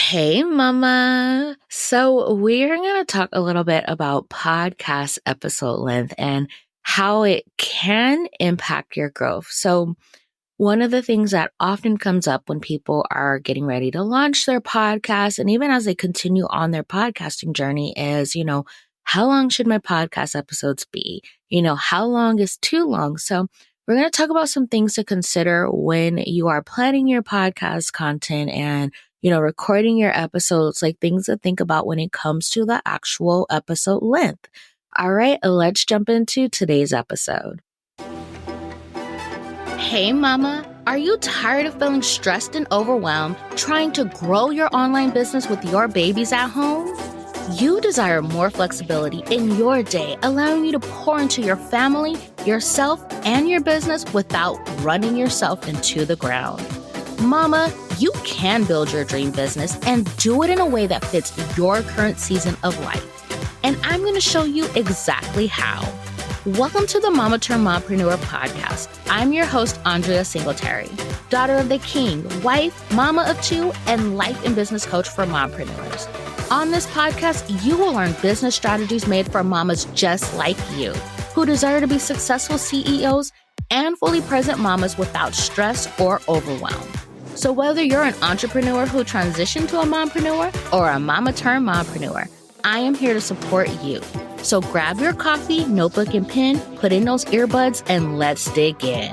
Hey, Mama. So, we're going to talk a little bit about podcast episode length and how it can impact your growth. So, one of the things that often comes up when people are getting ready to launch their podcast, and even as they continue on their podcasting journey, is, how long should my podcast episodes be? How long is too long? So, we're going to talk about some things to consider when you are planning your podcast content and recording your episodes, like things to think about when it comes to the actual episode length. All right, let's jump into today's episode. Hey, Mama. Are you tired of feeling stressed and overwhelmed trying to grow your online business with your babies at home? You desire more flexibility in your day, allowing you to pour into your family, yourself, and your business without running yourself into the ground. Mama, you can build your dream business and do it in a way that fits your current season of life. And I'm going to show you exactly how. Welcome to the Mama Turned Mompreneur podcast. I'm your host, Andrea Singletary, daughter of the king, wife, mama of two, and life and business coach for mompreneurs. On this podcast, you will learn business strategies made for mamas just like you, who desire to be successful CEOs and fully present mamas without stress or overwhelm. So whether you're an entrepreneur who transitioned to a mompreneur or a mama turned mompreneur, I am here to support you. So grab your coffee, notebook, and pen, put in those earbuds, and let's dig in.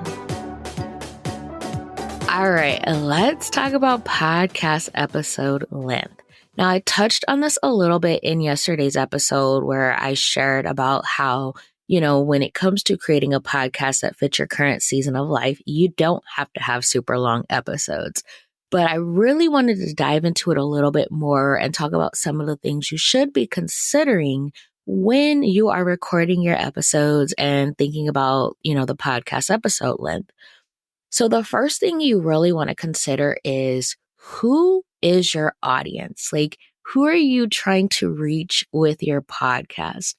All right, let's talk about podcast episode length. Now, I touched on this a little bit in yesterday's episode where I shared about how when it comes to creating a podcast that fits your current season of life, you don't have to have super long episodes. But I really wanted to dive into it a little bit more and talk about some of the things you should be considering when you are recording your episodes and thinking about, the podcast episode length. So the first thing you really want to consider is, who is your audience? Like, who are you trying to reach with your podcast?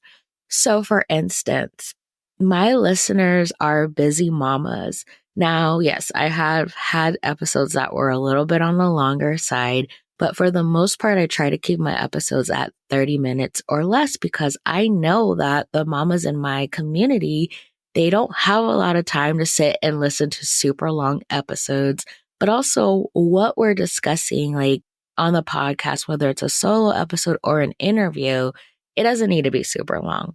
So for instance, my listeners are busy mamas. Now, yes, I have had episodes that were a little bit on the longer side, but for the most part, I try to keep my episodes at 30 minutes or less because I know that the mamas in my community, they don't have a lot of time to sit and listen to super long episodes, but also what we're discussing, like on the podcast, whether it's a solo episode or an interview, it doesn't need to be super long.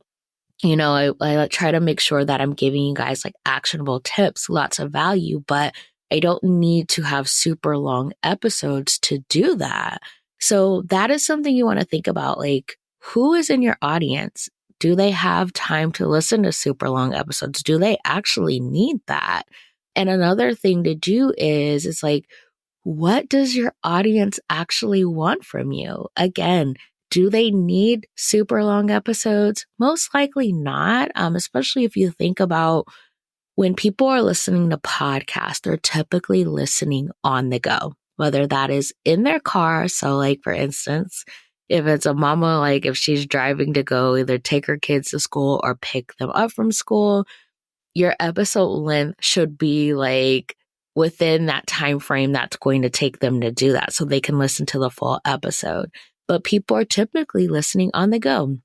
I try to make sure that I'm giving you guys like actionable tips, lots of value, but I don't need to have super long episodes to do that. So that is something you want to think about. Like, who is in your audience? Do they have time to listen to super long episodes? Do they actually need that? And another thing to do is it's like, what does your audience actually want from you? Again, do they need super long episodes? Most likely not, especially if you think about when people are listening to podcasts, they're typically listening on the go, whether that is in their car. So like, for instance, if it's a mama, like if she's driving to go either take her kids to school or pick them up from school, your episode length should be like within that time frame that's going to take them to do that so they can listen to the full episode. But people are typically listening on the go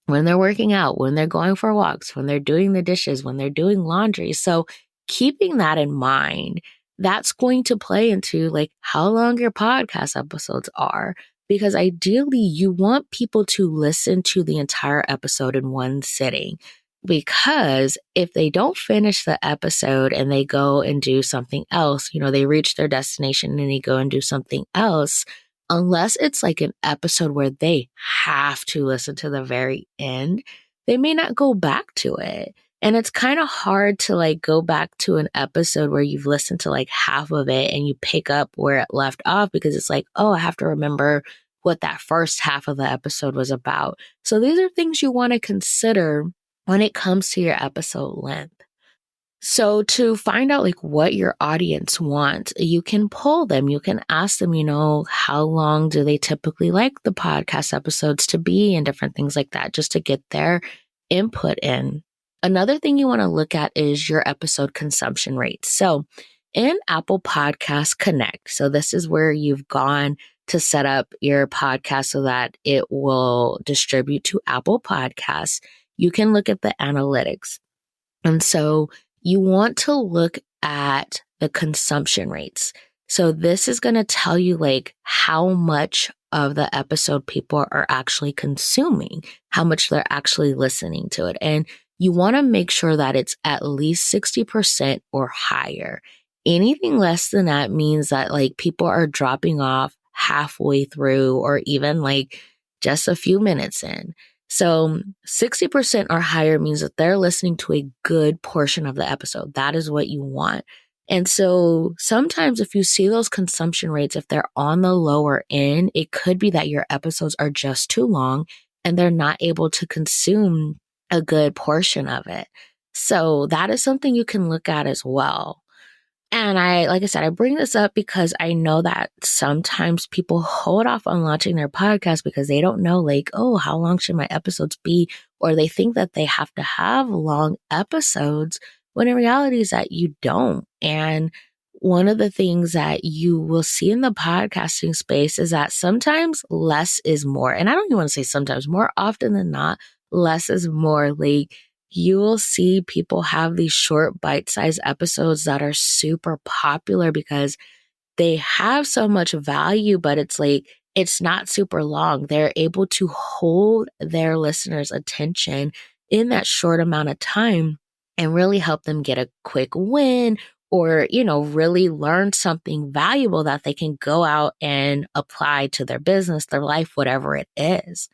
when they're working out, when they're going for walks, when they're doing the dishes, when they're doing laundry. So keeping that in mind, that's going to play into like how long your podcast episodes are, because ideally you want people to listen to the entire episode in one sitting. Because if they don't finish the episode and they go and do something else, they reach their destination and they go and do something else, unless it's like an episode where they have to listen to the very end, they may not go back to it. And it's kind of hard to like go back to an episode where you've listened to like half of it and you pick up where it left off, because it's like, oh, I have to remember what that first half of the episode was about. So these are things you want to consider when it comes to your episode length. So to find out like what your audience wants, you can poll them. You can ask them, how long do they typically like the podcast episodes to be and different things like that, just to get their input in. Another thing you want to look at is your episode consumption rate. So in Apple Podcasts Connect, so this is where you've gone to set up your podcast so that it will distribute to Apple Podcasts, you can look at the analytics. And so you want to look at the consumption rates. So this is going to tell you like how much of the episode people are actually consuming, how much they're actually listening to it. And you want to make sure that it's at least 60% or higher. Anything less than that means that like people are dropping off halfway through or even like just a few minutes in. So 60% or higher means that they're listening to a good portion of the episode. That is what you want. And so sometimes if you see those consumption rates, if they're on the lower end, it could be that your episodes are just too long and they're not able to consume a good portion of it. So that is something you can look at as well. And like I said, I bring this up because I know that sometimes people hold off on launching their podcast because they don't know like, oh, how long should my episodes be? Or they think that they have to have long episodes when in reality is that you don't. And one of the things that you will see in the podcasting space is that sometimes less is more. And I don't even want to say sometimes, more often than not, less is more. Like, you will see people have these short bite-sized episodes that are super popular because they have so much value, but it's like, it's not super long. They're able to hold their listeners' attention in that short amount of time and really help them get a quick win or, really learn something valuable that they can go out and apply to their business, their life, whatever it is.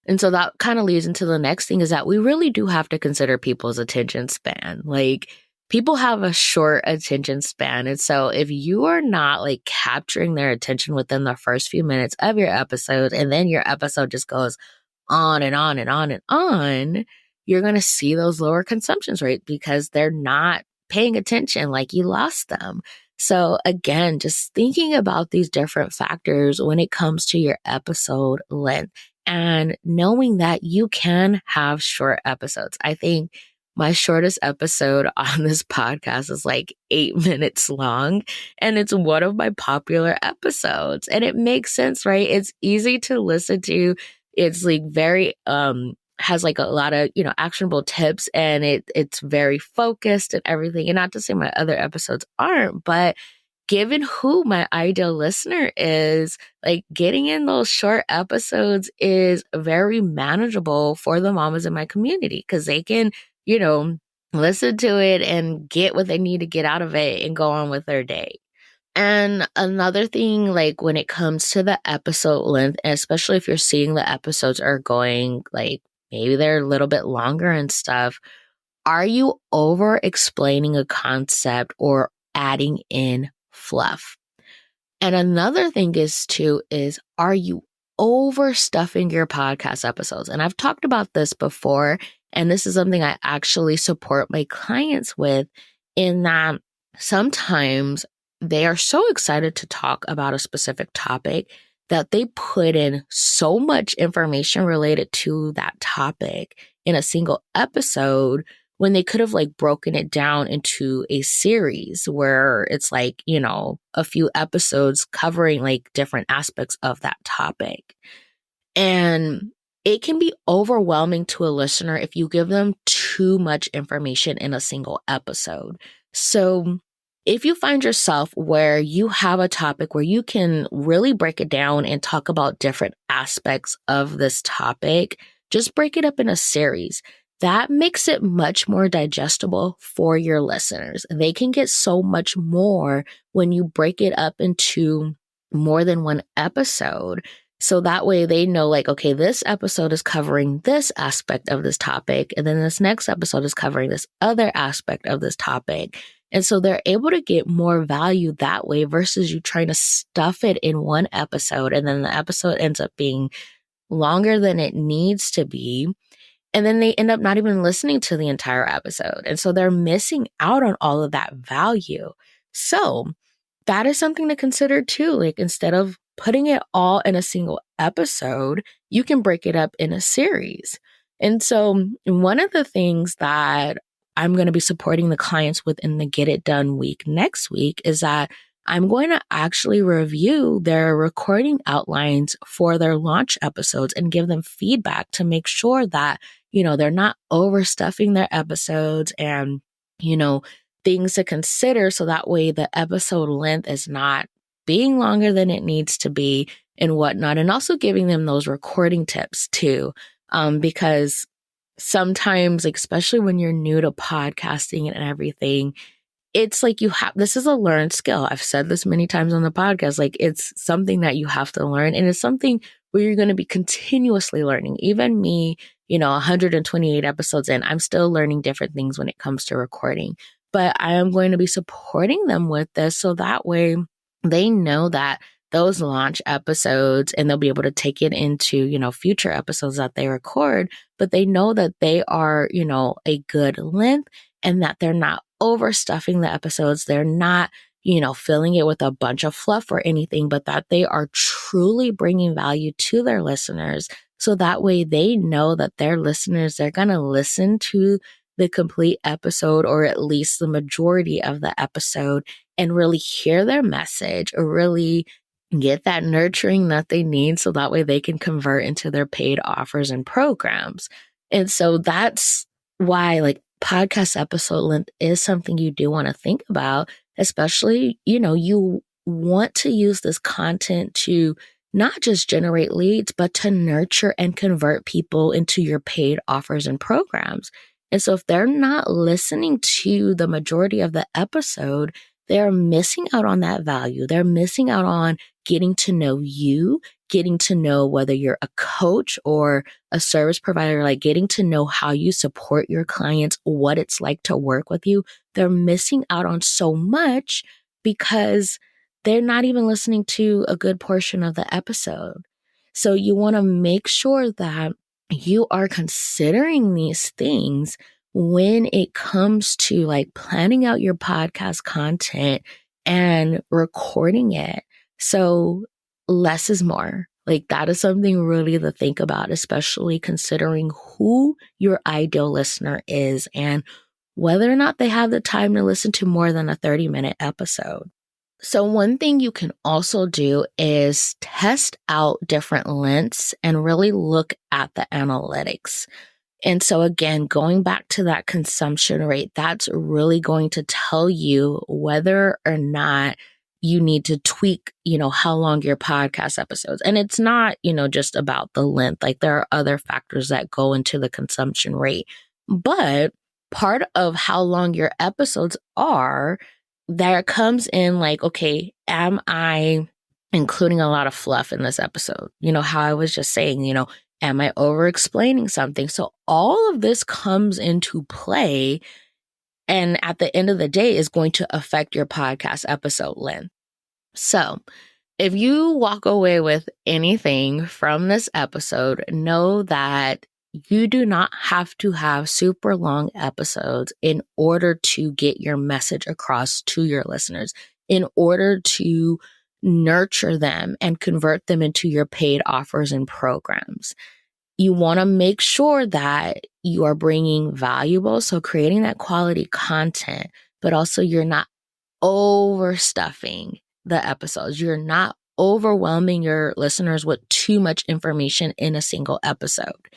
And so that kind of leads into the next thing is that we really do have to consider people's attention span. Like, people have a short attention span. And so if you are not like capturing their attention within the first few minutes of your episode, and then your episode just goes on and on and on and on, you're going to see those lower consumptions rate because they're not paying attention, like you lost them. So again, just thinking about these different factors when it comes to your episode length. And knowing that you can have short episodes. I think my shortest episode on this podcast is like 8 minutes long, and it's one of my popular episodes. And it makes sense, right? It's easy to listen to. It's like very, has like a lot of, actionable tips, and it's very focused and everything. And not to say my other episodes aren't, but given who my ideal listener is, like getting in those short episodes is very manageable for the mamas in my community because they can, listen to it and get what they need to get out of it and go on with their day. And another thing, like when it comes to the episode length, and especially if you're seeing the episodes are going like maybe they're a little bit longer and stuff, are you over explaining a concept or adding in fluff? And another thing is are you overstuffing your podcast episodes? And I've talked about this before, and this is something I actually support my clients with, in that sometimes they are so excited to talk about a specific topic that they put in so much information related to that topic in a single episode when they could have like broken it down into a series where it's like, a few episodes covering like different aspects of that topic. And it can be overwhelming to a listener if you give them too much information in a single episode. So if you find yourself where you have a topic where you can really break it down and talk about different aspects of this topic, just break it up in a series. That makes it much more digestible for your listeners. They can get so much more when you break it up into more than one episode. So that way they know like, okay, this episode is covering this aspect of this topic, and then this next episode is covering this other aspect of this topic. And so they're able to get more value that way versus you trying to stuff it in one episode, and then the episode ends up being longer than it needs to be. And then they end up not even listening to the entire episode. And so they're missing out on all of that value. So that is something to consider too. Like, instead of putting it all in a single episode, you can break it up in a series. And so one of the things that I'm going to be supporting the clients with in the Get It Done week next week is that I'm going to actually review their recording outlines for their launch episodes and give them feedback to make sure that, they're not overstuffing their episodes and, things to consider so that way the episode length is not being longer than it needs to be and whatnot. And also giving them those recording tips too. Because sometimes, like, especially when you're new to podcasting and everything, it's like this is a learned skill. I've said this many times on the podcast, like it's something that you have to learn. And it's something where you're going to be continuously learning. Even me, 128 episodes in, I'm still learning different things when it comes to recording. But I am going to be supporting them with this so that way they know that those launch episodes, and they'll be able to take it into, future episodes that they record, but they know that they are, a good length and that they're not overstuffing the episodes. They're not, filling it with a bunch of fluff or anything, but that they are truly bringing value to their listeners. So that way they know that their listeners, they're going to listen to the complete episode or at least the majority of the episode and really hear their message or really get that nurturing that they need so that way they can convert into their paid offers and programs. And so that's why like podcast episode length is something you do want to think about, especially, you want to use this content to not just generate leads, but to nurture and convert people into your paid offers and programs. And so if they're not listening to the majority of the episode, they're missing out on that value. They're missing out on getting to know you, getting to know whether you're a coach or a service provider, like getting to know how you support your clients, what it's like to work with you. They're missing out on so much because they're not even listening to a good portion of the episode. So you want to make sure that you are considering these things when it comes to like planning out your podcast content and recording it. So less is more. Like that is something really to think about, especially considering who your ideal listener is and whether or not they have the time to listen to more than a 30-minute episode. So one thing you can also do is test out different lengths and really look at the analytics. And so again, going back to that consumption rate, that's really going to tell you whether or not you need to tweak, how long your podcast episodes. And it's not, just about the length. Like there are other factors that go into the consumption rate. But part of how long your episodes are, there comes in like, okay, am I including a lot of fluff in this episode? How I was just saying, am I over explaining something? So all of this comes into play and at the end of the day is going to affect your podcast episode length. So if you walk away with anything from this episode, know that you do not have to have super long episodes in order to get your message across to your listeners, in order to nurture them and convert them into your paid offers and programs. You want to make sure that you are bringing valuable, so creating that quality content, but also you're not overstuffing the episodes. You're not overwhelming your listeners with too much information in a single episode.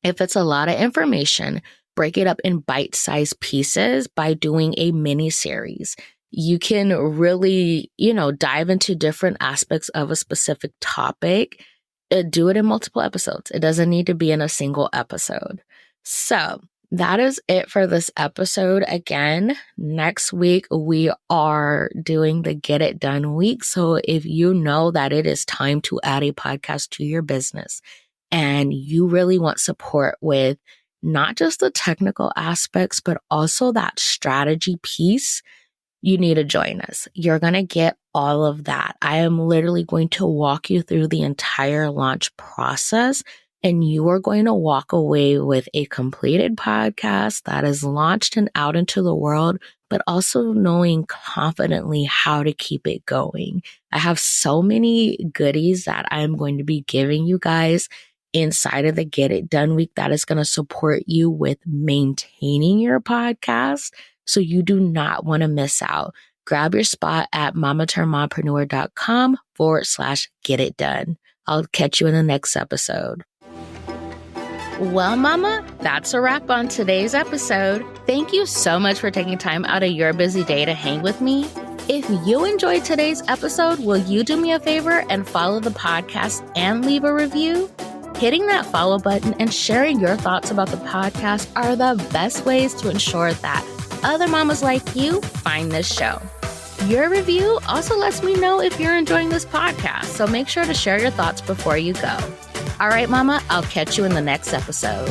If it's a lot of information, break it up in bite-sized pieces by doing a mini series. You can really, dive into different aspects of a specific topic. Do it in multiple episodes. It doesn't need to be in a single episode. So that is it for this episode. Again, next week we are doing the Get It Done week. So if you know that it is time to add a podcast to your business and you really want support with not just the technical aspects, but also that strategy piece, you need to join us. You're going to get all of that. I am literally going to walk you through the entire launch process, and you are going to walk away with a completed podcast that is launched and out into the world, but also knowing confidently how to keep it going. I have so many goodies that I'm going to be giving you guys inside of the Get It Done week that is going to support you with maintaining your podcast. So you do not want to miss out. grab your spot at mamaturnedmompreneur.com/get it done. I'll catch you in the next episode. Well, Mama, that's a wrap on today's episode. Thank you so much for taking time out of your busy day to hang with me. If you enjoyed today's episode, will you do me a favor and follow the podcast and leave a review? Hitting that follow button and sharing your thoughts about the podcast are the best ways to ensure that other mamas like you find this show. Your review also lets me know if you're enjoying this podcast, so make sure to share your thoughts before you go. All right, Mama, I'll catch you in the next episode.